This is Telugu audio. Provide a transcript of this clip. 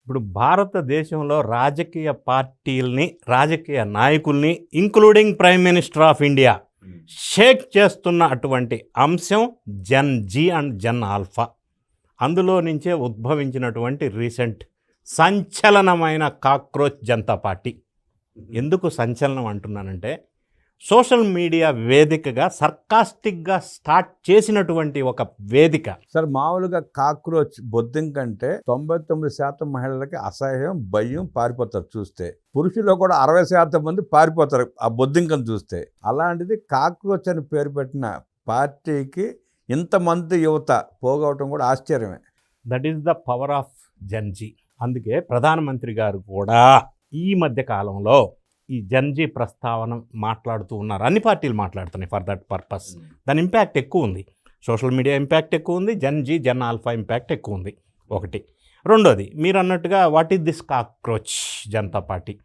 ఇప్పుడు భారతదేశంలో రాజకీయ పార్టీల్ని, రాజకీయ నాయకుల్ని, including prime minister of India shake చేస్తున్న అటువంటి అంశం Gen Z and Gen Alpha. అందులో నుంచే ఉద్భవించినటువంటి రీసెంట్ సంచలనమైన కాక్రోచ్ జనతా పార్టీ. ఎందుకు సంచలనం అంటున్నానంటే, సోషల్ మీడియా వేదికగా సర్కాస్టిక్గా స్టార్ట్ చేసినటువంటి ఒక వేదిక. సార్, మామూలుగా కాక్రోచ్ బొద్దింక కంటే 99% మహిళలకి అసహ్యం, భయం, పారిపోతారు చూస్తే. పురుషుల్లో కూడా 60% మంది పారిపోతారు ఆ బొద్దింకను చూస్తే. అలాంటిది కాక్రోచ్ అని పేరు పెట్టిన పార్టీకి ఇంతమంది యువత పోగొట్టడం కూడా ఆశ్చర్యమే. That is the power of Gen Z. అందుకే ప్రధానమంత్రి గారు కూడా ఈ మధ్య కాలంలో ఈ జన్జీ ప్రస్తావన మాట్లాడుతూ ఉన్నారు. అన్ని పార్టీలు మాట్లాడుతున్నాయి ఫర్ దట్ పర్పస్. దాని ఇంపాక్ట్ ఎక్కువ ఉంది, సోషల్ మీడియా ఇంపాక్ట్ ఎక్కువ ఉంది, జన్జీ జన్ ఆల్ఫా ఇంపాక్ట్ ఎక్కువ ఉంది. ఒకటి. రెండోది, మీరు అన్నట్టుగా what is this cockroach Janata party.